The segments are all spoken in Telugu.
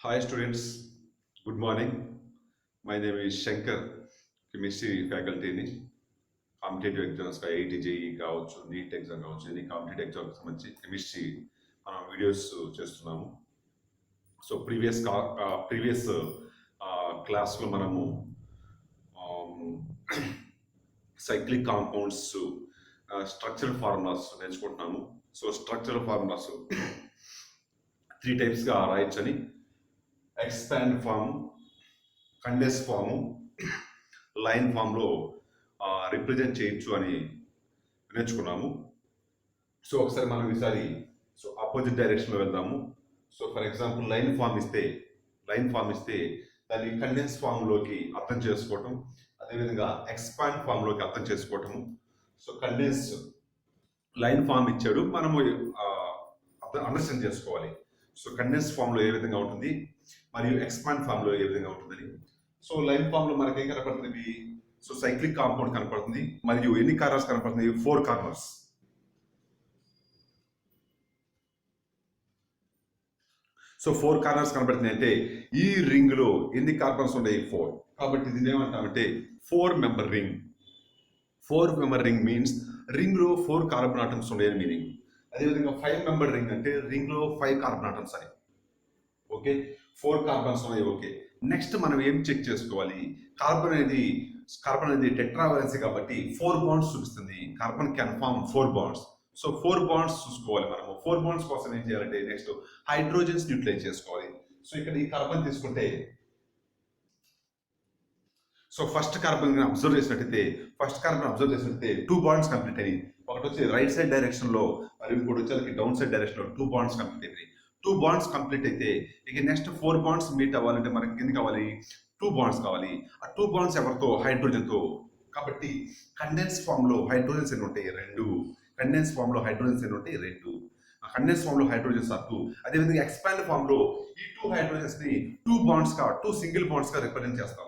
Hi students, good morning. My name is Shankar, chemistry faculty. Competitive ఎగ్జామ్స్గా ఐఐటి జేఈ కావచ్చు, నీట్ ఎగ్జామ్ కావచ్చు, ఎన్ని కాంపిటేటివ్ ఎగ్జామ్కి సంబంధించి కెమిస్ట్రీ మనం వీడియోస్ చేస్తున్నాము. సో ప్రీవియస్ క్లాస్లో మనము సైక్లిక్ కాంపౌండ్స్ స్ట్రక్చరల్ ఫార్ములాస్ నేర్చుకుంటున్నాము. సో స్ట్రక్చరల్ ఫార్ములాస్ 3 టైప్స్గా రాయొచ్చని, expand form, condense form, line ఫామ్లో రిప్రజెంట్ చేయొచ్చు అని నేర్చుకున్నాము. సో ఒకసారి మనం ఈసారి ఆపోజిట్ డైరెక్షన్లో వెళ్దాము. So for example line form ఇస్తే దాన్ని కండెన్స్ ఫామ్లోకి అర్థం చేసుకోవటం, అదేవిధంగా ఎక్స్పాండ్ ఫామ్లోకి అర్థం చేసుకోవటము. సో కండెన్స్ లైన్ ఫామ్ ఇచ్చాడు, మనము అండర్స్టాండ్ చేసుకోవాలి. సో కండెన్స్ ఫామ్లో ఏ విధంగా ఉంటుంది మరియు ఎక్స్పాండ్ ఫామ్లో ఏ విధంగా ఉంటుందని. సో లైన్ ఫామ్లో మనకి ఏం కనపడుతుంది? సో సైక్లిక్ కాంపౌండ్ కనపడుతుంది మరియు ఎన్ని కార్నర్స్ కనపడుతుంది? 4 కార్నర్స్. సో 4 కార్నర్స్ కనపడుతుంది అంటే ఈ రింగ్ లో ఎన్ని కార్బన్స్ ఉన్నాయి? 4. కాబట్టి దీన్ని ఏమంటామంటే 4 member ring. 4 member ring means ring లో 4 కార్బన్ ఆటమ్స్ ఉన్నాయని మీనింగ్. అదేవిధంగా 5 మెంబర్ రింగ్ అంటే రింగ్ లో 5 కార్బన్ ఆటమ్స్ అని. ఓకే, 4 కార్బన్స్ ఉన్నాయి. ఓకే, నెక్స్ట్ మనం ఏం చెక్ చేసుకోవాలి? కార్బన్ అనేది టెట్రావాలెన్సీ కాబట్టి 4 బాండ్స్ చూపిస్తుంది. Carbon can form 4 bonds. So 4 bonds చూసుకోవాలి మనము. 4 బాండ్స్ కోసం ఏం చేయాలంటే నెక్స్ట్ హైడ్రోజన్స్ యూటిలైజ్ చేసుకోవాలి. సో ఇక్కడ ఈ కార్బన్ తీసుకుంటే, సో ఫస్ట్ కార్బన్ అబ్జర్వ్ చేసినట్టయితే 2 బాండ్స్ కంప్లీట్ అయ్యి, ఒకటి వచ్చి రైట్ సైడ్ డైరెక్షన్ లో మరియు ఇంకోటి వచ్చి డౌన్ సైడ్ డైరెక్షన్ లో 2 బాండ్స్ కంప్లీట్ అయినాయి. 2 బాండ్స్ కంప్లీట్ అయితే ఇక నెక్స్ట్ 4 బాండ్స్ మీట్ అవ్వాలంటే మనకి ఎన్ని కావాలి? 2 బాండ్స్ కావాలి. ఆ 2 బాండ్స్ ఎవరితో? హైడ్రోజన్తో. కాబట్టి కండెన్స్ ఫామ్ లో హైడ్రోజన్స్ ఎన్ని ఉంటాయి? 2. కండెన్స్ ఫామ్ లో హైడ్రోజన్స్ ఎన్ని ఉంటాయి? 2. కండెన్స్ ఫామ్ లో హైడ్రోజన్స్ ఆర్ 2. అదేవిధంగా ఎక్స్పాండ్ ఫామ్ లో ఈ 2 హైడ్రోజన్స్ ని 2 బాండ్స్ గా 2 సింగిల్ బాండ్స్ గా రిప్రజెంట్ చేస్తాము.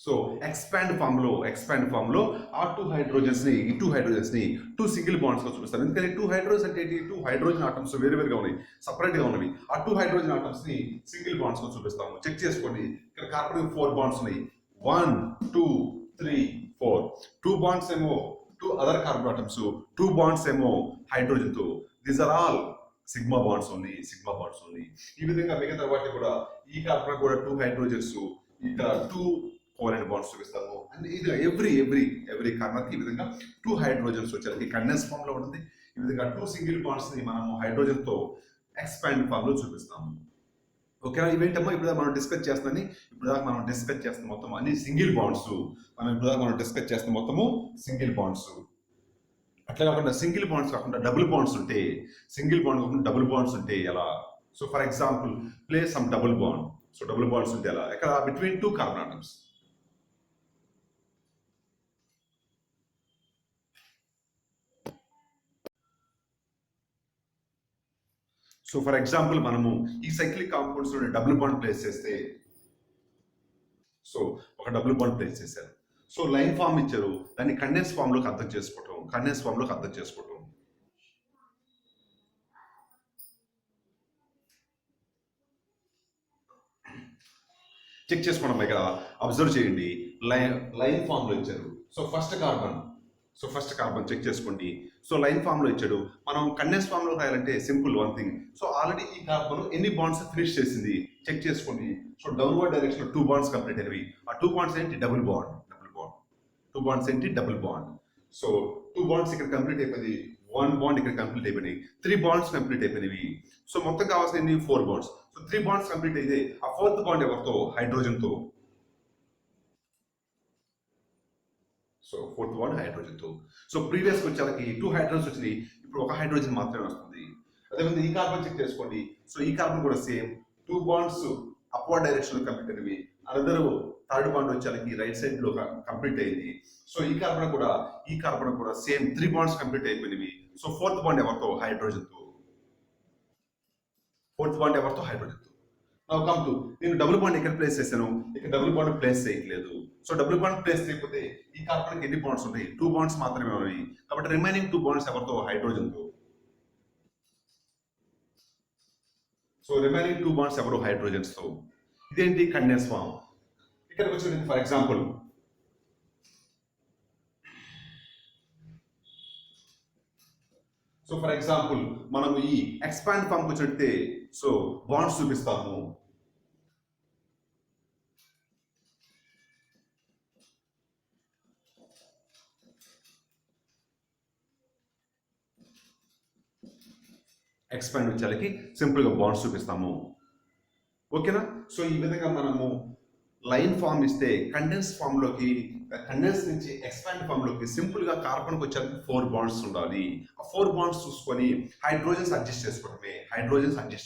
సో ఎక్స్పాండ్ ఫామ్ లో ఆ 2 హైడ్రోజన్స్ ని 2 సింగిల్ బాండ్స్ గా చూపిస్తాను. ఎందుకంటే 2 హైడ్రోజన్స్ అంటే 2 హైడ్రోజన్ ఆటమ్స్ వేరువేరుగా ఉన్నాయి, సపరేట్ గా ఉన్నవి. ఆ 2 హైడ్రోజన్ ఆటమ్స్ ని సింగిల్ బాండ్స్ గా చూపిస్తాము. చెక్ చేసుకోండి, ఇక్కడ కార్బన్ 4 బాండ్స్ ఉన్నాయి. 1 2 3 4. 2 బాండ్స్ ఏమో 2 అదర్ కార్బన్ ఆటమ్స్, 2 బాండ్స్ ఏమో హైడ్రోజన్ తో. These are all sigma bonds only. ఈ విధంగా మిగతా వాటి కూడా ఈ కార్బన్ కూడా 2 హైడ్రోజన్స్, ఇక్కడ 2 కోవలెంట్ బాండ్స్ చూపిస్తాము. అండ్ ఇది ఎవ్రీ కార్నర్ కి ఈ విధంగా 2 హైడ్రోజన్స్ వచ్చారు. కండెన్స్ ఫామ్ లో ఉంటుంది. ఈ విధంగా 2 సింగిల్ బాండ్స్ ని మనము హైడ్రోజన్ తో ఎక్స్పాండ్ ఫామ్ లో చూపిస్తాము. ఓకేనా? ఇవేంటమ్మా ఇప్పుడు మనం డిస్కస్ చేస్తున్న మొత్తం అన్ని సింగిల్ బాండ్స్. మనం డిస్కస్ చేస్తున్న మొత్తము సింగిల్ బాండ్స్. అట్లా కాకుండా సింగిల్ బాండ్స్ కాకుండా డబుల్ బాండ్స్ ఉంటే, డబుల్ బాండ్స్ ఉంటే ఎలా? So for example play some double bond. So double bonds ఉంటే ఎలా? ఇక్కడ between 2 carbon atoms. So for example మనము ఈ సైక్లిక్ కాంపౌండ్స్ లో డబుల్ బాండ్ ప్లేస్ చేస్తే, సో ఒక డబుల్ బాండ్ ప్లేస్ చేశారు. సో లైన్ ఫామ్ ఇచ్చారు, దాన్ని కండెన్స్ ఫామ్ లోకి అర్థం చేసుకోవటం. చెక్ చేసుకోవడం. ఇక్కడ అబ్జర్వ్ చేయండి, లైన్ ఫామ్ లో ఇచ్చారు. సో ఫస్ట్ కార్బన్ చెక్ చేసుకోండి. సో లైన్ ఫామ్ లో ఇచ్చాడు. మనం కండెన్స్ ఫామ్ లో రాయాలంటే simple one thing. So already ఈ కార్బన్ ఎన్ని బాండ్స్ ఫినిష్ చేసింది చెక్ చేసుకోండి. సో డౌన్వర్డ్ డైరెక్షన్ లో 2 బాండ్స్ కంప్లీట్ అయినవి. ఆ 2 బాండ్స్ ఏంటి? Double bond. 2 బాండ్స్ ఏంటి? Double bond. సో 2 బాండ్స్ ఇక్కడ కంప్లీట్ అయిపోయింది. 1 బాండ్ ఇక్కడ కంప్లీట్ అయిపోయినాయి. 3 బాండ్స్ కంప్లీట్ అయిపోయినవి. సో మొత్తం కావాల్సింది 4 బాండ్స్. సో 3 బాండ్స్ కంప్లీట్ అయితే ఆ 4th బాండ్ ఎవరితో? హైడ్రోజన్ తో. సో 4th బాండ్ హైడ్రోజన్ తో. సో ప్రీవియస్ వచ్చేసరికి 2 హైడ్రోజన్స్ వచ్చినాయి, ఇప్పుడు ఒక హైడ్రోజన్ మాత్రమే వస్తుంది. అదేవిధంగా ఈ కార్బన్ చెక్ చేసుకోండి. సో ఈ కార్బన్ కూడా సేమ్ 2 బాండ్స్ అప్వర్డ్ డైరెక్షన్ లో కంప్లీట్ అయినవి. అనదర్ 3rd బాండ్ వచ్చేసరికి రైట్ సైడ్ లో కంప్లీట్ అయింది. సో ఈ కార్బన్ కూడా సేమ్ 3 బాండ్స్ కంప్లీట్ అయిపోయినవి. సో 4th బాండ్ ఎవరితో? హైడ్రోజన్ తో. నౌ కమ్ టు, నేను డబుల్ బాండ్ ఇక్కడ ప్లేస్ చేశాను, ఇక్కడ డబుల్ బాండ్ ప్లేస్ చేయట్లేదు. సో డబుల్ బాండ్ ప్లేస్ చేయకపోతే ఈ కార్బన్ ఎన్ని బాండ్స్ ఉంటాయి? 2 బాండ్స్ మాత్రమే ఉన్నాయి. కాబట్టి రిమైనింగ్ 2 బాండ్స్ ఎవరితో? హైడ్రోజన్ తో. సో రిమైనింగ్ 2 బాండ్స్ ఎవరు హైడ్రోజన్స్ తో. ఇదేంటి కండెన్స్ ఫామ్. ఇక్కడికి వచ్చినట్టు ఫర్ ఎగ్జాంపుల్ మనం ఈ ఎక్స్పాండ్ ఫామ్ కి వచ్చినట్టే సో బాండ్స్ చూపిస్తాము. ఎక్స్పాండ్ వచ్చేకి సింపుల్ గా బాండ్స్ చూపిస్తాము. ఓకేనా. సో ఈ విధంగా మనము లైన్ ఫామ్ ఇస్తే కండెన్స్ ఫామ్ లోకి, కండెన్స్ నుంచి ఎక్స్పాండ్ ఫామ్ లోకి సింపుల్ గా కార్బన్ కి వచ్చేది 4 బాండ్స్ ఉండాలి. ఆ 4 బాండ్స్ చూసుకొని హైడ్రోజన్స్ అడ్జస్ట్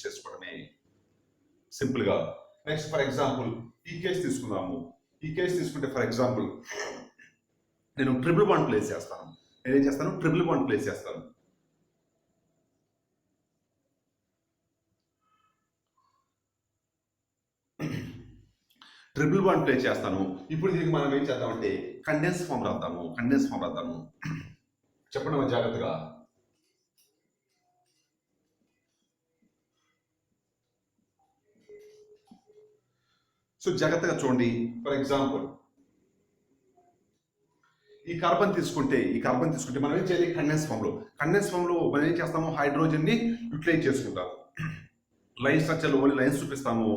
చేసుకోవడమే సింపుల్ గా. నెక్స్ట్ ఫర్ ఎగ్జాంపుల్ ఈ కేసు తీసుకుందాము. ఈ కేసు తీసుకుంటే ఫర్ ఎగ్జాంపుల్ నేను ట్రిపుల్ బాండ్ ప్లేస్ చేస్తాను. నేనేం చేస్తాను, ట్రిపుల్ బాండ్ ప్లేస్ చేస్తాను. ట్రిపుల్ బాండ్ ప్లేస్ చేస్తాను. ఇప్పుడు దీనికి మనం ఏం చేద్దామంటే కండెన్స్ ఫామ్ రాద్దాము. చెప్పండి జాగ్రత్తగా. సో జాగ్రత్తగా చూడండి. ఫర్ ఎగ్జాంపుల్ ఈ కార్బన్ తీసుకుంటే మనం ఏం చేయాలి, కండెన్స్ ఫామ్ లో మనం ఏం చేస్తాము, హైడ్రోజన్ ని యూటిలైజ్ చేసుకుంటాము. లైన్ స్ట్రక్చర్ ఓన్లీ లైన్స్ చూపిస్తాము.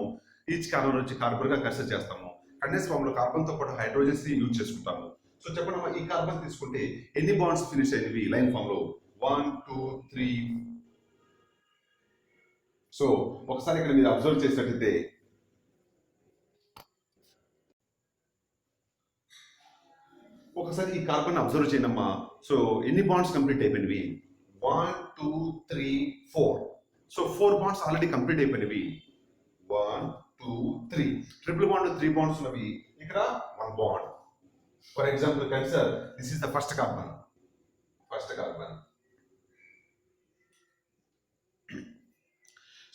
ఈచ్ కార్బన్ వచ్చి కార్బన్ గా కన్సిడర్ చేస్తాము. కండెన్స్ ఫామ్ లో కార్బన్ తో పాటు హైడ్రోజన్స్ ని యూజ్ చేసుకుంటాము. సో చెప్పండి ఈ కార్బన్ తీసుకుంటే ఎన్ని బాండ్స్ ఫినిష్ అయినవి లైన్ ఫామ్ లో? 1 2 3. సో ఒకసారి ఇక్కడ మీరు అబ్జర్వ్ చేసినట్లయితే ఒకసారి ఈ కార్బన్ అబ్జర్వ్ చేయనమ్మా. సో ఎన్ని బాండ్స్ కంప్లీట్ అయిపోయినవి? 1 2 3 4. సో 4 బాండ్స్ ఆల్రెడీ కంప్లీట్ అయిపోయినవి. 1 2 3. ట్రిపుల్ బాండ్ 3 బాండ్స్ ఉన్నవి. ఇక్కడ 1 bond. For example consider this is the first carbon.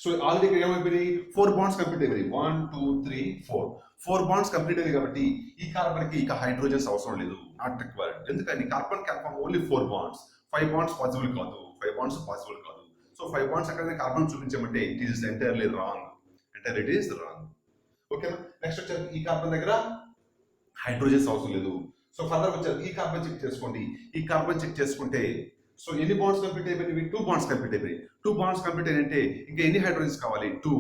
So already ఇక్కడ ఏమైపోయినాయి, 4 బాండ్స్ కంప్లీట్ అయిపోయి 1 2 3 4. 4 బాండ్స్ కంప్లీట్ అయ్యాయి కాబట్టి ఈ కార్బన్ కి ఇక హైడ్రోజన్స్ అవసరం లేదు, నాట్ రిక్వైర్డ్. ఎందుకని carbon can only 4 bonds. 5 bonds possible కాదు. సో 5 బాండ్స్ ఎక్కడైనా కార్బన్ చూపించమంటే ఇట్ ఈస్ ఎంటైర్లీ రాంగ్. ఓకేనా. నెక్స్ట్ వచ్చారు ఈ కార్బన్ దగ్గర హైడ్రోజన్స్ అవసరం లేదు. సో ఫర్దర్ వచ్చారు ఈ కార్బన్ చెక్ చేసుకోండి. ఈ కార్బన్ చెక్ చేసుకుంటే సో ఎన్ని బాండ్స్ కంప్లీట్ అయిపోయినవి? 2 బాండ్స్ కంప్లీట్ అయిపోయి. 2 బాండ్స్ కంప్లీట్ అయినంటే ఇంకా ఎన్ని హైడ్రోజన్స్ కావాలి? 2.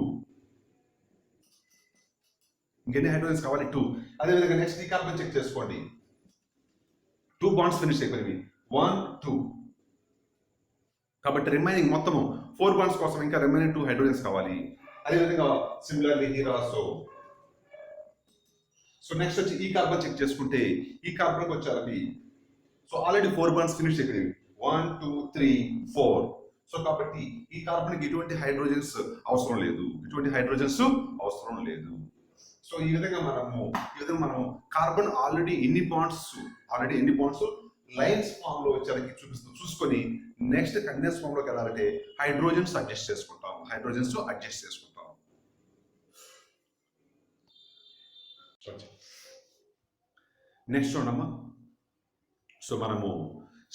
ఇంకెన్ని హైడ్రోజన్స్ కావాలి? 2. అదేవిధంగా నెక్స్ట్ ఈ కార్బన్ చెక్ చేసుకోండి. 2 బాండ్స్ ఫినిష్ అయిపోయినవి. 1 2. కాబట్టి రిమైనింగ్ మొత్తము 4 బాండ్స్ కోసం ఇంకా రిమైనింగ్ 2 హైడ్రోజన్స్ కావాలి. అదేవిధంగా similarly here also. So next వచ్చి ఈ కార్బన్ చెక్ చేసుకుంటే ఈ కార్బన్కి వచ్చారు. సో ఆల్రెడీ 4 బాండ్స్ ఫినిష్ అయిపోయినవి. 1 2 3 4. సో కాబట్టి ఈ కార్బన్ కి ఎటువంటి హైడ్రోజన్స్ అవసరం లేదు. సో ఈ విధంగా మనము కార్బన్ ఆల్రెడీ ఎన్ని బాండ్స్ లైన్స్ ఫామ్ లో వచ్చేసరికి చూసుకొని నెక్స్ట్ కండెన్స్ ఫామ్ లోకి వెళ్ళాలంటే హైడ్రోజన్స్ అడ్జస్ట్ చేసుకుంటాం. నెక్స్ట్ చూడమ్మా. సో మనము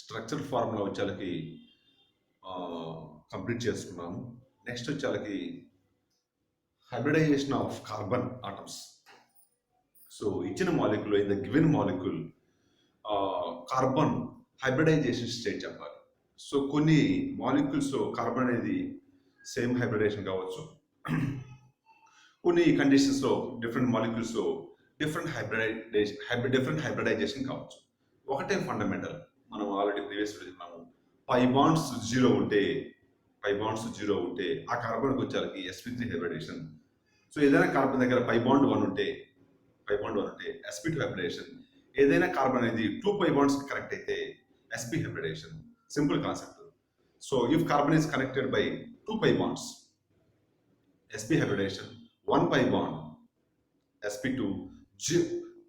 స్ట్రక్చర్ ఫార్ములా వచ్చేసరికి కంప్లీట్ చేసుకున్నాము. నెక్స్ట్ వచ్చేసరికి hybridization of carbon atoms. So ఇచ్చిన molecule in the given molecule carbon hybridization state చెప్పాలి. సో కొన్ని మాలిక్యూల్స్ కార్బన్ అనేది సేమ్ హైబ్రిడేషన్ కావచ్చు. కొన్ని కండిషన్స్ లో డిఫరెంట్ మాలిక్యూల్స్ డిఫరెంట్ హైబ్రిడైజేషన్ కావచ్చు. ఒకటే ఫండమెంటల్, మనం ఆల్రెడీ ప్రీవియస్ చూస్తున్నాము. పై బాండ్స్ జీరో ఉంటే ఆ కార్బన్కి వచ్చేసరికి sp3 హైబ్రిడేషన్. సో ఏదైనా కార్బన్ దగ్గర పై బాండ్ 1 ఉంటే sp2 హైబ్రిడేషన్. ఏదైనా కార్బన్ అనేది 2 పై బాండ్స్ కనెక్ట్ అయితే sp hybridisation. Simple concept. So if carbon is connected by 2 pi bonds, sp hybridation, 1 pi bond sp2,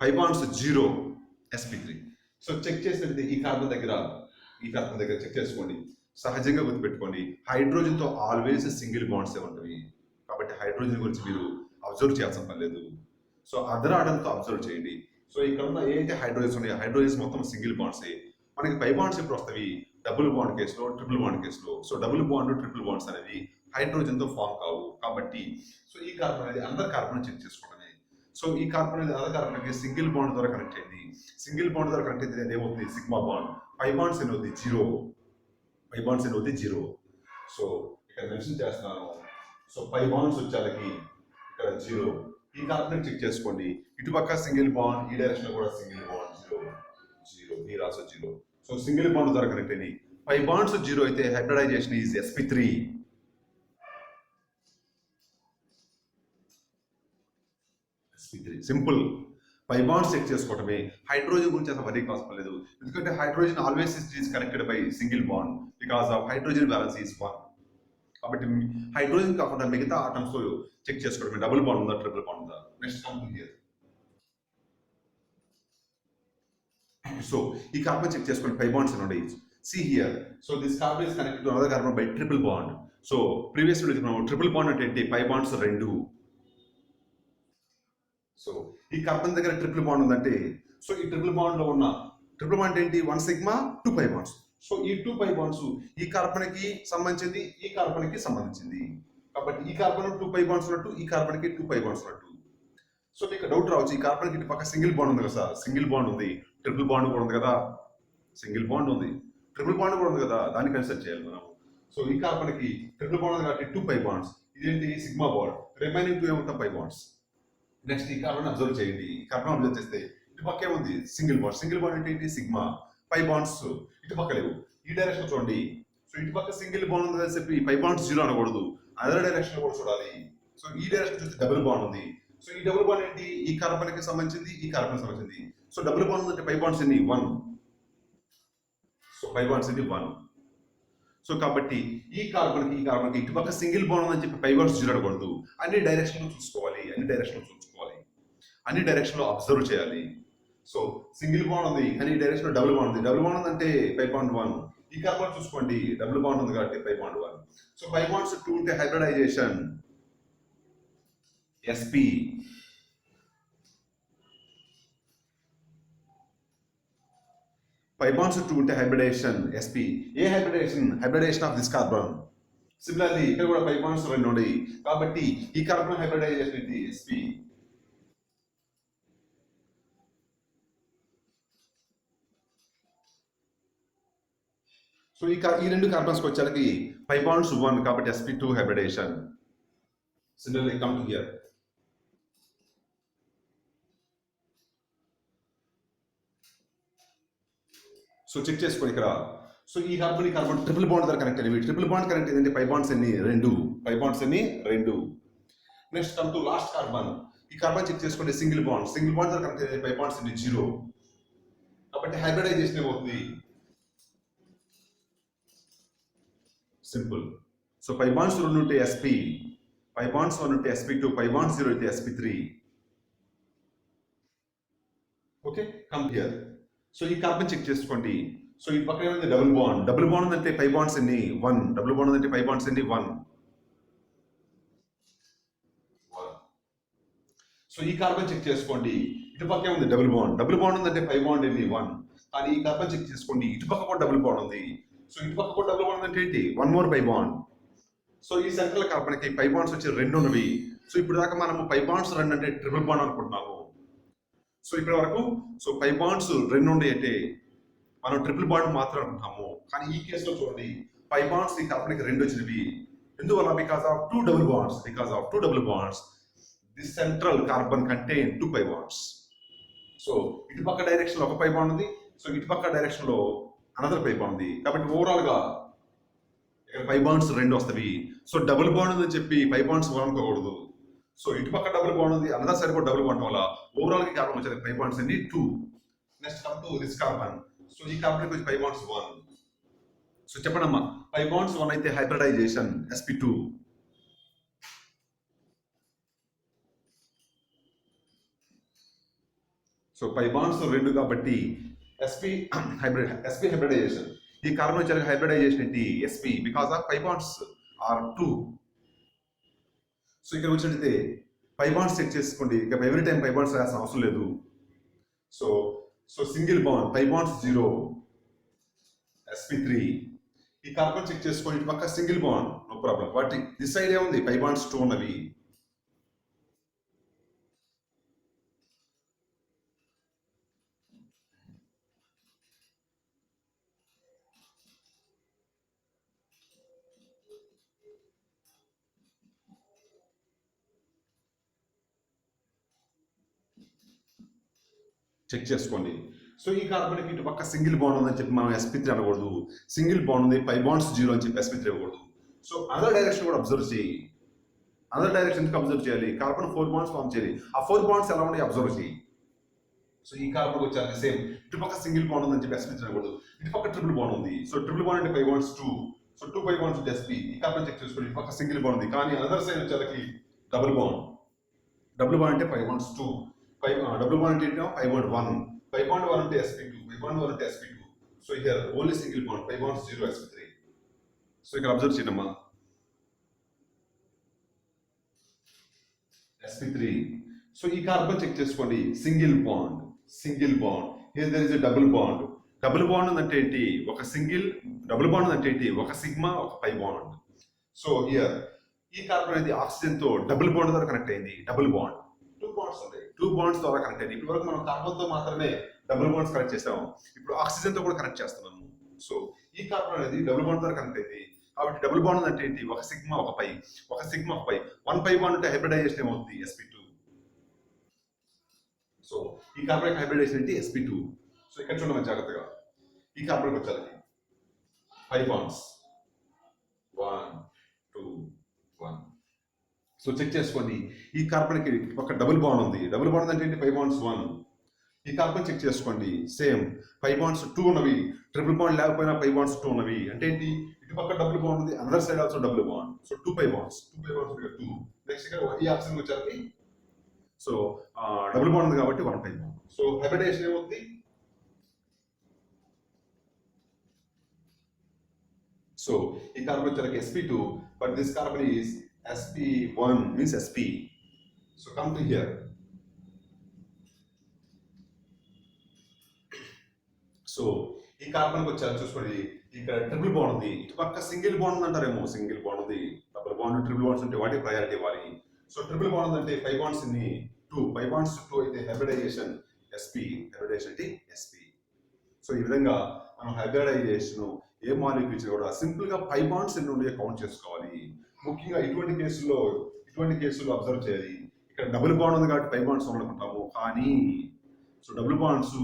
pi bonds 0 sp3. So check చేసినట్టు ఈ కార్బన్ దగ్గర చెక్ చేసుకోండి. సహజంగా గుర్తుపెట్టుకోండి, హైడ్రోజన్ తో ఆల్వేస్ సింగిల్ బాండ్స్ ఉంటాయి. కాబట్టి హైడ్రోజన్ గురించి మీరు అబ్జర్వ్ చేయాల్సిన పని లేదు. సో అదర్ ఆర్డర్తో అబ్జర్వ్ చేయండి. సో ఇక్కడ ఉన్న ఏదైతే హైడ్రోజన్స్ ఉన్నాయో హైడ్రోజన్స్ మొత్తం సింగిల్ బాండ్స్. మనకి పై బాండ్స్ ఎప్పుడు వస్తాయి డబుల్ బాండ్ కేసులో, ట్రిపుల్ బాండ్ కేసులో. So double bond, triple bonds అనేవి హైడ్రోజన్తో ఫామ్ కావు కాబట్టి సో ఈ కార్బన్ అనేది అందర్ కార్బన్ చెక్ చేసుకోవడమే. సో ఈ కార్బన్ అనేది అదర్ కార్బన్కి సింగిల్ బాండ్ ద్వారా కనెక్ట్ అయింది. సింగిల్ బాండ్ ద్వారా కనెక్ట్ అయితే ఏమవుతుంది సిగ్మా బాండ్. పై బాండ్స్ ఎన్ని అవుతుంది జీరో. పై బాండ్స్ ఎన్ని అవుతుంది జీరో. సో ఇక్కడ మెన్షన్ చేస్తున్నాను. సో పై బాండ్స్ వచ్చేళ్ళకి ఇక్కడ జీరో. ఈ కార్బన్ చెక్ చేసుకోండి. ఇటుపక్క సింగిల్ బాండ్, ఈ డైరెక్షన్ లో కూడా సింగిల్ బాండ్ జీరో జీరో. ఈ రాసో జీరో. సో సింగిల్ బాండ్ ద్వారా కనెక్ట్ అయ్యి పై బాండ్స్ జీరో అయితే hybridization is sp3. Simple. Pi bonds check చేసుకోవటమే. హైడ్రోజన్ గురించి అసలు వరీ కాసుకోలేదు, ఎందుకంటే hydrogen always is connected by single bond because of hydrogen balance is 1. కాబట్టి హైడ్రోజన్ కాకుండా మిగతా ఆటమ్స్ తో చెక్ చేసుకోవడమే. డబుల్ బాండ్ ఉందా, ట్రిపుల్ బాండ్ ఉందా. Next come to here. So ఈ కార్బన్ చెక్ చేసుకోండి. పై బాండ్స్ ఉన్నాయి. See here. So this carbon is connected to another carbon by triple bond. So previous video మనం ట్రిపుల్ బాండ్ అంటే ఏంటి? పై బాండ్స్ రెండు. సో ఈ కార్బన్ దగ్గర ట్రిపుల్ బాండ్ ఉందంటే సో ఈ ట్రిపుల్ బాండ్ లో ఉన్న ట్రిపుల్ బాండ్ ఏంటి? 1 సిగ్మా 2 పై బాండ్స్. సో ఈ 2 పై బాండ్స్ ఈ కార్బన్ కి సంబంధించింది, ఈ కార్బన్ కి సంబంధించింది. కాబట్టి ఈ కార్బన్ 2 పై బాండ్స్ ఉన్నట్టు, ఈ కార్బన్ కి 2 పై బాండ్స్ ఉన్నట్టు. సో మీకు డౌట్ రావచ్చు, ఈ కార్బన్ కి ఇటు పక్క సింగిల్ బాండ్ ఉంది కదా సార్. సింగిల్ బాండ్ ఉంది, ట్రిపుల్ బాండ్ కూడా ఉంది కదా. సింగిల్ బాండ్ ఉంది, ట్రిపుల్ బాండ్ కూడా ఉంది కదా, దాన్ని కన్సిడర్ చేయాలి మనం. సో ఈ కార్బన్ కి ట్రిపుల్ బాండ్ ఉంది కాబట్టి 2 పై బాండ్స్. ఇదేంటి? Sigma bond. రిమైనింగ్ 2 ఏమవుతాయి? Pi bonds. నెక్స్ట్ ఈ కార్బన్ అబ్జర్వ్ చేయండి. ఈ కార్బన్ అబ్జర్వ్ చేస్తే ఇటు పక్క ఏముంది? Single bond. సింగిల్ బాండ్ అంటే ఏంటి? సిగ్మా. పై బాండ్స్ ఇటు పక్క లేవు. ఈ డైరెక్షన్ చూడండి. సో ఇటు పక్క సింగిల్ బాండ్ ఉంది అని చెప్పి పై బాండ్స్ జీరో అనకూడదు, అదర్ డైరెక్షన్ కూడా చూడాలి. సో ఈ డైరెక్షన్ చూస్తే డబుల్ బాండ్ ఉంది. సో ఈ డబుల్ బాండ్ ఏంటి? ఈ కార్బన్ కి సంబంధించింది, ఈ కార్బన్ సంబంధించింది. సో డబుల్ బాండ్ అంటే పై బాండ్స్ ఎన్ని? 1. సో పై బాండ్స్ ఎన్ని? 1. సో కాబట్టి ఈ కార్బన్ కి ఇటు పక్క సింగిల్ బాండ్ ఉందని చెప్పి పై బాండ్స్ జీరో అనకూడదు. అన్ని డైరెక్షన్ లో చూసుకోవాలి, అన్ని డైరెక్షన్ లో చూసుకోవాలి, అన్ని డైరెక్షన్ లో అబ్జర్వ్ చేయాలి. సో సింగిల్ బాండ్ ఉంది కానీ ఈ డైరెక్షన్ లో డబుల్ బాండ్ ఉంది. డబుల్ బాండ్ ఉందంటే పై బాండ్ 1. ఈ కార్బన్ చూసుకోండి, డబుల్ బాండ్ ఉంది కాబట్టి pi bond 1. So pi bonds 2 ఉంటే హైబ్రిడైజేషన్ sp. Pi bonds 2 ఉంటే హైబ్రిడేషన్ sp. ఏ hybridization? Hybridization of this carbon. Similarly ఇక్కడ కూడా పై బాండ్స్ రెండు ఉన్నాయి కాబట్టి ఈ కార్బన్ హైబ్రిడైజేషన్ ఇది sp. సో ఈ రెండు కార్బన్స్ వచ్చేసరికి పై బాండ్స్ 1 కాబట్టి sp2 hybridization. Similarly come to here. So check చేసుకోండి ఇక్కడ. సో ఈ కార్బన్ ట్రిపుల్ బాండ్ ద్వారా కనెక్ట్ అయ్యి ట్రిపుల్ బాండ్ కనెక్ట్ అయిందంటే పై బాండ్స్ ఎన్ని? 2. పై బాండ్స్ ఎన్ని? 2. Next come to last carbon. ఈ కార్బన్ చెక్ చేసుకోండి. సింగిల్ బాండ్ ద్వారా కనెక్ట్ అయ్యింది, పై బాండ్స్ ఎన్ని? 0. కాబట్టి హైబ్రిడైజేషన్ ఏమవుతుంది? సింపుల్. సో పై బాండ్స్ 2 ఉంటే sp, పై బాండ్స్ 1 ఉంటే sp2, పై బాండ్స్ 0 అయితే sp3. Okay, come here. So ఈ కార్బన్ చెక్ చేసుకోండి. సో ఈ పక్కన ఏమైంది? Double bond. డబుల్ బాండ్ అంటే పై బాండ్స్ ఎన్ని? 1. డబుల్ బాండ్ అంటే పై బాండ్స్ ఎన్ని? 1. సో ఈ కార్బన్ చెక్ చేసుకోండి. ఇటు పక్క ఏముంది? Double bond. డబుల్ బాండ్ ఉందంటే పై బాండ్ ఎన్ని? 1. కానీ ఈ కార్బన్ చెక్ చేసుకోండి, ఇటు పక్క కూడా డబుల్ బాండ్ ఉంది. సో ఇటు పక్క కూడా డబుల్ బాండ్ అంటే ఏంటి? 1 మోర్ పై బాండ్. సో ఈ సెంట్రల్ కార్బన్ కి పై బాండ్స్ వచ్చి 2 ఉన్నవి. సో ఇప్పుడు దాకా మనము పై బాండ్స్ 2 అంటే ట్రిపుల్ బాండ్ అనుకుంటున్నాము. సో ఇప్పటి వరకు సో పై బాండ్స్ 2 ఉండే అంటే మనం ట్రిపుల్ బాండ్ మాత్రం అనుకుంటాము. కానీ ఈ కేసులో చూడండి, పై బాండ్స్ ఈ కార్బన్ కి 2 వచ్చినవి. ఎందువల్ల? Because of 2 double bonds. Because of 2 double bonds this central carbon contain 2 pi bonds. So ఇటు పక్క డైరెక్షన్ లో ఒక పై బాండ్ ఉంది, సో ఇటు పక్క డైరెక్షన్ లో అనదర్ పై బాండ్ ఉంది. కాబట్టి ఓవరాల్ గా ఇక్కడ పై బాండ్స్ 2 వస్తాయి. సో డబుల్ బాండ్ ఉందని చెప్పి పై బాండ్స్ 1 అనుకోకూడదు. సో ఇటు పక్క డబుల్ బాండ్ ఉంది, అనదర్ సైడ్ కూడా డబుల్ బాండ్ వల్ల ఓవరాల్ గా కార్బన్ వచ్చేది పై బాండ్స్ అన్ని 2. Next come to this carbon. So ఈ కార్బన్ వచ్చి పై బాండ్స్ 1. సో చెప్పండి అమ్మా, పై బాండ్స్ 1 అయితే hybridisation sp2. So pi bonds 2 కాబట్టి sp హైబ్రిడైజేషన్. ఈ కార్బన్ వచ్చే హైబ్రిడైజేషన్ ఏంటి? sp because of pi bonds are 2. So ఇక్కడ వచ్చినట్లయితే పై బాండ్స్ చెక్ చేసుకోండి. ఇక ఎవ్రీ టైం పై బాండ్స్ రాయాల్సిన అవసరం లేదు. So single bond pi bonds 0. sp3 ఈ కార్బన్ చెక్ చేసుకోండి ఇటు పక్క సింగిల్ బాండ్ నో ప్రాబ్లం వాటి దిస్ సైడ్ ఏముంది పై బాండ్స్ 2 ఉన్నవి చెక్ చేసుకోండి సో ఈ కార్బన్కి ఇటు పక్క సింగిల్ బాండ్ ఉందని చెప్పి మనం sp3 అనకూడదు సింగిల్ బాండ్ ఉంది పై బాండ్స్ 0 అని చెప్పి sp3 ఇవ్వకూడదు సో అదర్ డైరెక్షన్ కూడా అబ్జర్వ్ చేయి అదర్ డైరెక్షన్ అబ్జర్వ్ చేయాలి కార్బన్ 4 బాండ్స్ ఫామ్ చేయాలి ఆ 4 బాండ్స్ ఎలా ఉన్నాయి అబ్జర్వ్ చేయి సో ఈ కార్బన్ వచ్చాక సేమ్ ఇటు పక్క సింగిల్ బాండ్ ఉందని చెప్పి sp3 అనకూడదు ఇటు పక్క ట్రిపుల్ బాండ్ ఉంది సో ట్రిపుల్ బాండ్ అంటే pi bonds 2 so 2 pi bonds ఉంటే sp ఈ కార్బన్ చెక్ చేసుకోండి ఇటు పక్క సింగిల్ బాండ్ ఉంది కానీ అదర్ సైడ్ వచ్చేసరికి డబుల్ బాండ్ అంటే పై బాండ్స్ 2 డబుల్ బాండ్ అంటే పై బాండ్ 1 పై బాండ్ 1 అంటే sp2 పై బాండ్ 1 అంటే sp2 so here only single bond pi bonds 0 sp3 so ఇక్కడ అబ్జర్వ్ చేయండి sp3 సో ఈ కార్బన్ చెక్ చేసుకోండి single bond here there is a double bond అంటే ఏంటి ఒక సింగిల్ డబుల్ బాండ్ అంటే ఏంటి ఒక సిగ్మా ఒక పై బాండ్ సో హియర్ ఈ కార్బన్ అనేది ఆక్సిజన్ తో డబుల్ బాండ్ ద్వారా కనెక్ట్ అయింది డబుల్ బాండ్ 2 బాండ్స్ ఉంటాయి 2 బాండ్స్ ద్వారా కనెక్ట్ అయింది ఇప్పటి వరకు మనం కార్బన్ తో మాత్రమే డబుల్ బాండ్స్ కనెక్ట్ చేసాము ఇప్పుడు ఆక్సిజన్ తో కూడా కనెక్ట్ చేస్తున్నాము సో ఈ కార్బన్ అనేది డబుల్ బాండ్ ద్వారా కనెక్ట్ అయింది కాబట్టి డబుల్ బాండ్ అంటే ఏంటి ఒక సిగ్మా ఒక పై 1 పై బాండ్ అంటే హైబ్రిడైజేషన్ ఏమవుతుంది sp2 సో ఈ కార్బన్ హైబ్రిడైజేషన్ ఏంటి sp2 సో ఇక్కడ చూడండి జాగ్రత్తగా ఈ కార్బన్ వచ్చాలి 5 బాండ్స్ 1 2 1 సో చెక్ చేసుకోండి ఈ కార్బన్కి ఒక డబుల్ బాండ్ ఉంది డబుల్ బాండ్ అంటే ఏంటి 5 బాండ్స్ 1 ఈ కార్బన్ చెక్ చేసుకోండి సేమ్ 5 బాండ్స్ 2 ఉన్నవి ట్రిపుల్ బాండ్ లేకపోయినా 5 బాండ్స్ 2 ఉన్నవి అంటే ఏంటి ఇటు పక్క డబుల్ బాండ్ ఉంది other side also double bond so 2 5 bonds 2 next ఇక్కడ ఈ ఆప్షన్ వచ్చారు సో డబుల్ బాండ్ ఉంది కాబట్టి 1 5 బాండ్ సో హైబ్రిడైజేషన్ ఏమవుతుంది సో ఈ కార్బన్ వచ్చారు sp2 but this carbon is sp1 means sp so come to here so ఈ కార్బన్ వచ్చారు చూసుకోండి ఇక్కడ ట్రిపుల్ బాండ్ ఉంది ఇటు పక్క సింగిల్ బాండ్ అంటారేమో సింగిల్ బాండ్ ఉంది డబుల్ బాండ్ ట్రిపుల్ బాండ్స్ ఉంటే వాటి ప్రయారిటీ ఇవ్వాలి సో ట్రిపుల్ బాండ్ అంటే 5 బాండ్స్ ని 5 బాండ్స్ 2 అయితే హైబ్రిడైజేషన్ హైబ్రిడైజేషన్ అంటే sp సో ఈ విధంగా మనం హైబ్రిడైజేషన్ ఏ మాలిక్యూల్స్ కూడా సింపుల్ గా 5 బాండ్స్ ఎన్ని ఉన్నాయో కౌంట్ చేసుకోవాలి ముఖ్యంగా ఇటువంటి కేసుల్లో అబ్జర్వ్ చేయాలి ఇక్కడ డబుల్ బాండ్ ఉంది కాబట్టి 5 బాండ్స్ అనుకుంటాము కానీ సో డబుల్ బాండ్స్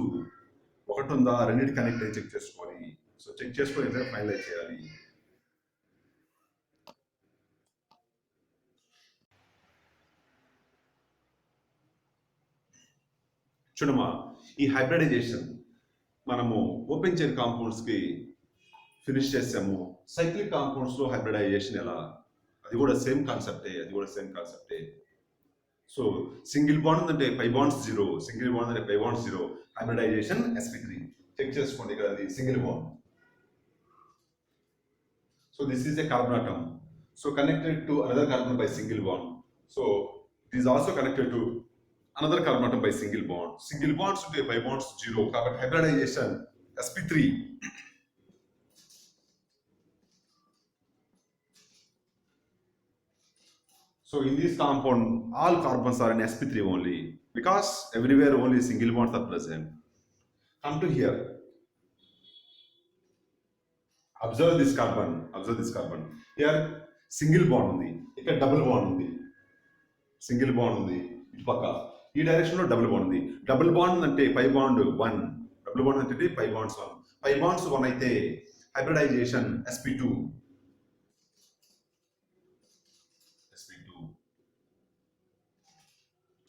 ఒకటి ఉందా రెండింటి కనెక్ట్ అయ్యి చెక్ చేసుకోవాలి సో చెక్ చేసుకొని ఏదైనా ఫైనలైజ్ చేయాలి చూడమ్మా ఈ హైబ్రిడైజేషన్ మనము ఓపెన్ చైన్ కాంపౌండ్స్ కి ఫినిష్ చేసాము సైక్లిక్ కాంపౌండ్స్ లో హైబ్రిడైజేషన్ ఎలా అది కూడా సేమ్ కాన్సెప్టే సో సింగిల్ బాండ్ అంటే 5 బాండ్స్ 0 సింగిల్ బాండ్ అంటే 5 బాండ్స్ 0 హైబ్రిడైజేషన్ sp3 చెక్ చేసుకోండి ఇక్కడ అది single bond so this is a carbon atom so connected to another carbon by single bond so it is also connected to another carbon atom by single bonds ఉంటే 5 బాండ్స్ 0 కాబట్టి hybridisation sp3 So in this compound, all carbons are in sp3 only because everywhere only single bonds are present. Come to here. Observe this carbon. Here single bond ఉంది ఇక్కడ డబుల్ బాండ్ ఉంది సింగిల్ బాండ్ ఉంది ఇటు పక్క ఈ డైరెక్షన్ లో డబుల్ బాండ్ ఉంది డబుల్ బాండ్ అంటే 5 బాండ్ 1 డబుల్ బాండ్ అంటే 5 బాండ్స్ 1 5 బాండ్స్ 1 అయితే హైబ్రిడైజేషన్ sp2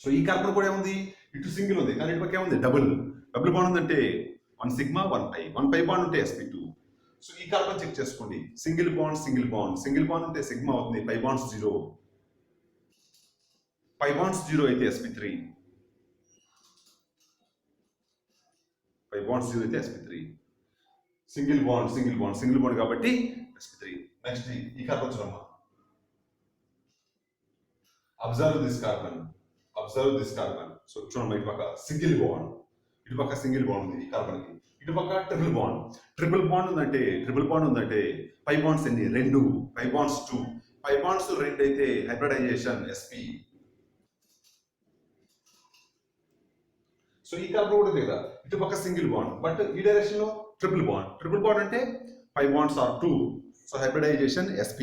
సో ఈ కార్బన్ కూడా ఏముంది ఇటు సింగిల్ ఉంది కానీ ఇటు పక్క ఏముంది డబుల్ బాండ్ ఉందంటే 1 సిగ్మా 1 పై బాండ్ ఉంటే sp2 సో ఈ కార్బన్ చెక్ చేసుకోండి సింగిల్ బాండ్ ఉంటే సిగ్మా అవుతుంది 5 బాండ్స్ 0 5 బాండ్స్ 0 అయితే sp3 5 బాండ్స్ 0 అయితే sp3 సింగిల్ బాండ్ కాబట్టి sp3 నెక్స్ట్ ఈ కార్బన్ చూడమ్మా అబ్జర్వ్ దిస్ కార్బన్ సో చూడండి ఇటు పక్క సింగిల్ బాండ్ ఉంది ఈ కార్బన్ కి ఇటు పక్క ట్రిపుల్ బాండ్ ఉందంటే పై బాండ్స్ ఎన్ని 2 పై బాండ్స్ 2 పై బాండ్స్ 2 అయితే హైబ్రిడైజేషన్ sp. సో ఈ కార్బన్ కూడా కదా ఇటు పక్క సింగిల్ బాండ్ బట్ ఈ డైరెక్షన్ లో ట్రిపుల్ బాండ్ అంటే pi bonds are 2 so hybridization sp.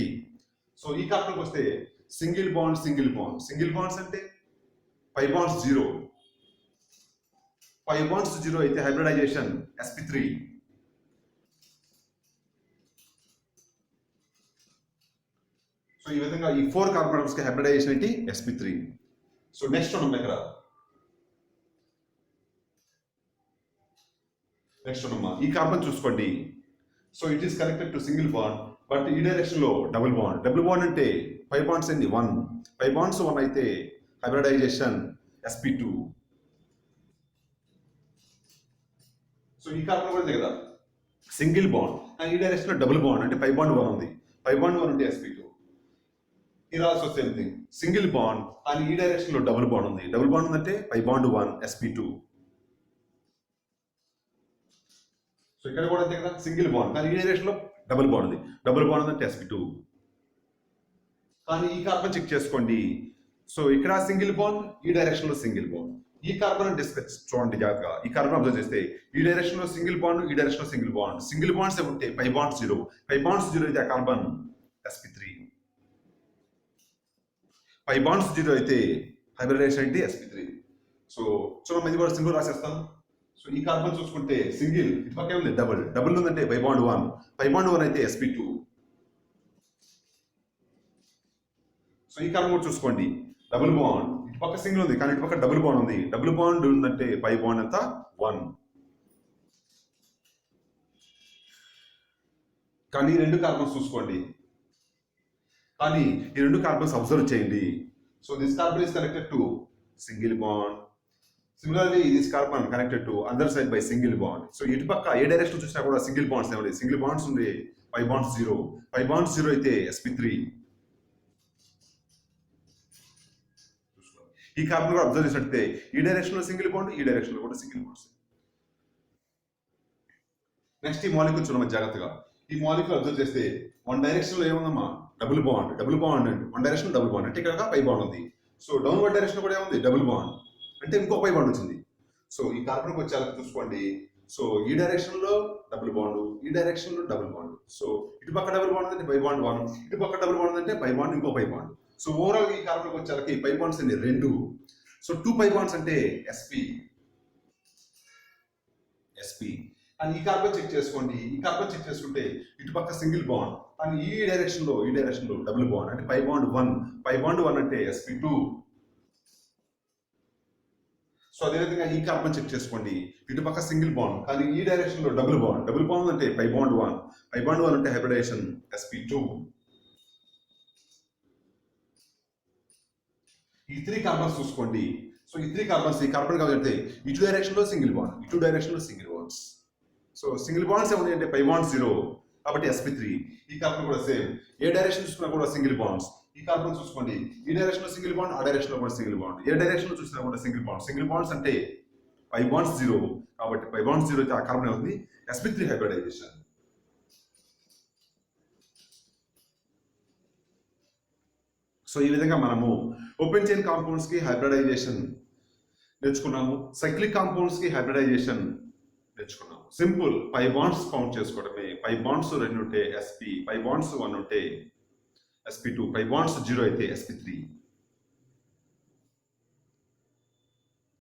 So ఈ కార్బన్కి వస్తే సింగిల్ బాండ్స్ అంటే పై బాండ్స్ 0 అయితే హైబ్రిడైజేషన్ sp3. సో ఈ విధంగా ఈ 4 కార్బన్ ఆటమ్స్ కి హైబ్రిడైజేషన్ ఏంటి sp3. సో నెక్స్ట్ ఉన్న దగ్గర ఈ కార్బన్ చూసుకోండి. So it is connected to single bond but ఈ డైరెక్షన్ లో డబుల్ బాండ్ అంటే పై బాండ్స్ ఎన్ని 1 పై బాండ్స్ 1 అయితే హైబ్రిడైజేషన్ sp2. సో ఈ కార్బన్ కూడా కదా సింగిల్ బాండ్ అండ్ ఈ డైరెక్షన్ లో డబుల్ బాండ్ అంటే పై బాండ్ 1 ఉంది పై బాండ్ 1 అంటే sp2. ఇది also same thing single bond and ఈ డైరెక్షన్ లో డబుల్ బాండ్ ఉందంటే పై బాండ్ 1 sp2. సో ఇక్కడ కూడా అంతే కదా సింగిల్ బాండ్ కానీ ఈ డైరెక్షన్ లో డబుల్ బాండ్ ఉందంటే sp2. కానీ ఈ కార్బన్ చెక్ చేసుకోండి. సో ఇక్కడ సింగిల్ బాండ్ ఈ డైరెక్షన్ లో సింగిల్ బాండ్ ఈ కార్బన్ డిస్కస్ చూడండి జాగ్రత్తగా ఈ కార్బన్ అబ్జర్వ్ చేస్తే ఈ డైరెక్షన్ లో సింగిల్ బాండ్ ఈ డైరెక్షన్ లో సింగిల్ బాండ్స్ ఉంటే పై బాండ్స్ 0 అయితే ఆ కార్బన్ sp3. పై బాండ్స్ 0 అయితే హైబ్రిడైజేషన్ ఏంటి sp3. సో చూడండి ఇది కూడా సింగిల్ రాసేస్తాను. సో ఈ కార్బన్ చూసుకుంటే సింగిల్ ఇటు పక్కే ఉంది డబుల్ ఉందంటే పై బాండ్ 1 అయితే sp2. సో ఈ కార్బన్ కూడా చూసుకోండి డబుల్ బాండ్ ఇటు పక్క సింగిల్ ఉంది కానీ ఇటు పక్క డబుల్ బాండ్ ఉందంటే పై బాండ్ ఎంత 1. కానీ ఈ 2 కార్బన్స్ చూసుకోండి కానీ ఈ 2 కార్బన్స్ అబ్జర్వ్ చేయండి. So this carbon is connected to single bond. Similarly, this carbon connected to other side by single bond. So, ఇటు పక్క ఏ డైరెక్షన్ చూసినా కూడా సింగిల్ బాండ్స్ ఉండే పై బాండ్స్ 0 అయితే sp3. ఈ కార్బన్ కూడా అబ్జర్వ్ చేసినట్టే ఈ డైరెక్షన్ లో సింగిల్ బాండ్ ఈ డైరెక్షన్ లో కూడా సింగిల్ బాండ్స్. నెక్స్ట్ ఈ మాలిక్యూల్ చూడమని జాగ్రత్తగా ఈ మాలిక్యూల్ అబ్జర్వ్ చేస్తే వన్ డైరెక్షన్ లో ఏముందమ్మా డబుల్ బాండ్ అండి వన్ డైరెక్షన్ డబుల్ బాండ్ అంటే ఇక్కడ పై బాండ్ ఉంది. సో డౌన్వర్డ్ డైరెక్షన్ కూడా ఏముంది డబుల్ బాండ్ అంటే ఇంకో పై బాండ్ వచ్చింది. సో ఈ కార్బన్ వచ్చేలా చూసుకోండి. సో ఈ డైరెక్షన్ లో డబుల్ బాండ్ ఈ డైరెక్షన్ లో డబుల్ బాండ్. సో ఇటు పక్క డబుల్ బాండ్ అంటే పై బాండ్ 1 ఇటు పక్క డబుల్ బాండ్ అంటే పై బాండ్ ఇంకో పై బాండ్. సో ఓవరాల్ ఈ కార్బన్ వచ్చేలకి పై బాండ్స్ అన్ని 2. సో 2 పై బాండ్స్ అంటే sp. అండ్ ఈ కార్బన్ చెక్ చేసుకోండి. ఈ కార్బన్ చెక్ చేసుకుంటే ఇటు పక్క సింగిల్ బాండ్ కానీ ఈ డైరెక్షన్ లో డబుల్ బాండ్ అంటే పై బాండ్ 1 అంటే sp2. సో అదేవిధంగా ఈ కార్బన్ చెక్ చేసుకోండి. ఇటు పక్క సింగిల్ బాండ్ కానీ ఈ డైరెక్షన్ లో డబుల్ బాండ్ అంటే పై బాండ్ 1 అంటే హైబ్రిడైజేషన్ sp2. ఈ 3 కార్బన్స్ చూసుకోండి. సో ఈ 3 కార్బన్స్ ఈ కార్బన్ కాబట్టి ఇటు డైరెక్షన్ లో single bonds. So single bonds ఏమున్నాయి అంటే పై బాండ్ 0 కాబట్టి sp3. ఈ కార్బన్ కూడా సేమ్ ఏ డైరెక్షన్ చూసుకున్నా కూడా సింగిల్ బాండ్స్. ఈ కార్బన్ చూసుకోండి ఈ డైరెక్షన్ లో సింగిల్ బాండ్ ఆ డైరెక్షన్ లో కూడా సింగిల్ బాండ్ ఏ డైరెక్షన్ లో చూసినా కూడా సింగిల్ బాండ్స్ అంటే పై బాండ్స్ 0 కాబట్టి పై బాండ్స్ 0 అయితే ఆ కార్బన్ అవుతుంది sp3 హైబ్రిడైజేషన్. సో ఈ విధంగా మనము ఓపెన్ చైన్ కాంపౌండ్స్ కి హైబ్రిడైజేషన్ నేర్చుకున్నాము. సైక్లిక్ కాంపౌండ్స్ కి హైబ్రిడైజేషన్ నేర్చుకున్నాము. సింపుల్ పై బాండ్స్ కౌంట్ చేసుకోవడమే. పై బాండ్స్ 2 ఉంటే sp పై బాండ్స్ 1 ఉంటే sp2 పై బాండ్స్ 0 అయితే sp3.